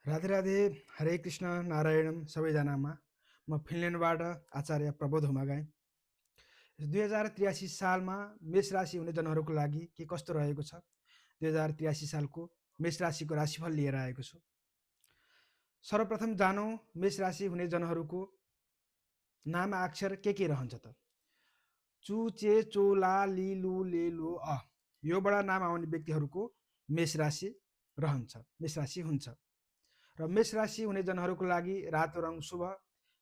राधे राधे, हरे कृष्ण, नारायणम सबैजनामा। म फिनल्यान्डबाट आचार्य प्रबोध हुमागाई। 2083 सालमा मेष राशि हुने जनहरूको लागि के कस्तो रहेको छ, 2083 सालको मेष राशिको राशिफल लिएर आएको छु। सर्वप्रथम जानौँ मेष राशि हुने जनहरूको नाम अक्षर के रहन्छ त। चु, चे, चो, ला, ली, लु, ले, लो, अ योबाट नाम आउने व्यक्तिहरूको मेष राशि रहन्छ, मेष राशि हुन्छ। र मेष राशि हुने जनहरूको लागि रातो रङ शुभ।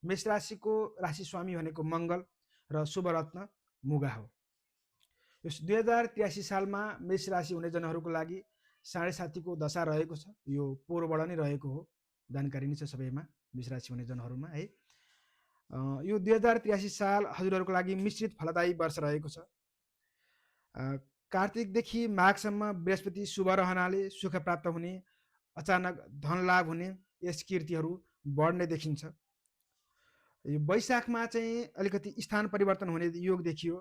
मेष राशिको राशि स्वामी भनेको मङ्गल र शुभ रत्न मुगा हो। यस 2083 सालमा मेष राशि हुने जनहरूको लागि 7.5 दशा रहेको छ। यो पोहोरबाट नै रहेको हो, जानकारी नै छ सबैमा मेष राशि हुने जनहरूमा है। यो 2083 साल हजुरहरूको लागि मिश्रित फलदायी वर्ष रहेको छ। कार्तिकदेखि माघसम्म बृहस्पति शुभ रहनाले सुख प्राप्त हुने, अचानक धन लाभ हुने यस कीर्तिहरू बढ्ने देखिन्छ। यो वैशाखमा चाहिँ अलिकति स्थान परिवर्तन हुने योग देखियो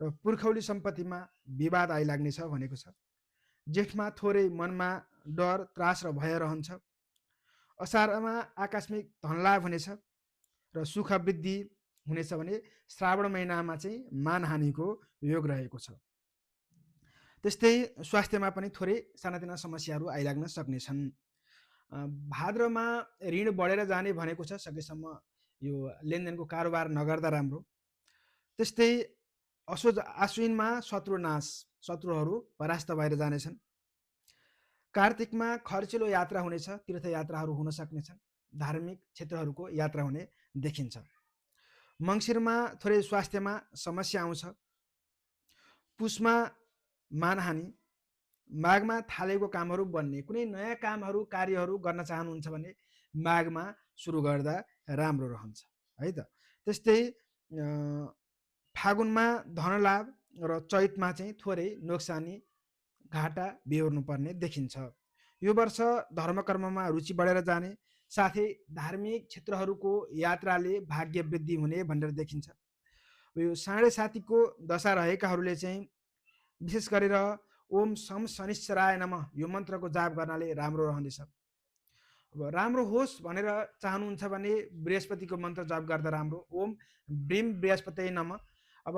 र पुर्खौली सम्पत्तिमा विवाद आइलाग्ने छ भनेको छ। जेठमा थोरै मनमा डर, त्रास र भय रहन्छ। असारमा आकस्मिक धनलाभ हुनेछ र सुख वृद्धि हुनेछ भने श्रावण महिनामा चाहिँ मानहानिको योग रहेको छ। त्यस्तै स्वास्थ्यमा पनि थोरै सानातिना समस्याहरू आइलाग्न सक्नेछन्। भाद्रमा ऋण बढेर जाने भनेको छ, सकेसम्म यो लेनदेनको कारोबार नगर्दा राम्रो। त्यस्तै असोज आश्विनमा शत्रुनाश, शत्रुहरू परास्त भएर जानेछन्। कार्तिकमा खर्चिलो यात्रा हुनेछ, तीर्थयात्राहरू हुन सक्नेछन्, धार्मिक क्षेत्रहरूको यात्रा हुने देखिन्छ। मङ्सिरमा थोरै स्वास्थ्यमा समस्या आउँछ। पुसमा मानहानि, माघमा थालेको कामहरू बन्ने, कुनै नयाँ कामहरू कार्यहरू गर्न चाहनुहुन्छ भने माघमा सुरु गर्दा राम्रो रहन्छ है त। त्यस्तै फागुनमा धनलाभ र चैतमा चाहिँ थोरै नोक्सानी, घाटा बेहोर्नु पर्ने देखिन्छ। यो वर्ष धर्मकर्ममा रुचि बढेर जाने, साथै धार्मिक क्षेत्रहरूको यात्राले भाग्य वृद्धि हुने भनेर देखिन्छ। यो 7.5 दशा रहेकाहरूले चाहिँ विशेष गरेर ओम सम शनिश्चराय नमः यो मन्त्रको जाप गर्नाले राम्रो रहनेछ। अब राम्रो होस् भनेर चाहनुहुन्छ भने बृहस्पतिको मन्त्र जाप गर्दा राम्रो, ओम ब्रीम बृहस्पति नमः। अब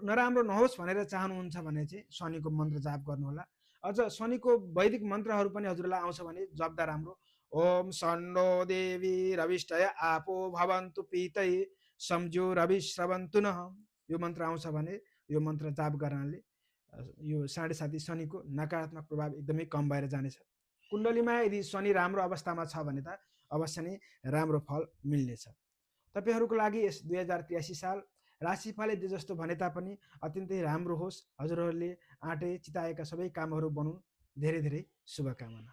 नराम्रो नहोस् भनेर चाहनुहुन्छ भने चाहिँ शनिको मन्त्र जाप गर्नुहोला। अझ शनिको वैदिक मन्त्रहरू पनि हजुरलाई आउँछ भने जप्दा राम्रो। ओम सन्नो देवी रविष्टय आपो भवन्तु पीतै सम्झो रवि श्रवन्तु नः यो मन्त्र आउँछ भने यो मन्त्र जाप गर्नाले यो 7.5 शनिको नकारात्मक प्रभाव एकदमै कम भएर जानेछ। कुण्डलीमा यदि शनि राम्रो अवस्थामा छ भने त अवश्य नै राम्रो फल मिल्नेछ। तपाईहरूको लागि यस 2083 साल राशिफलले जे जस्तो भने तापनि अत्यन्तै राम्रो होस्, हजुरहरूले आँटे चिताएका सबै कामहरू बनुन्। धेरै धेरै शुभकामना।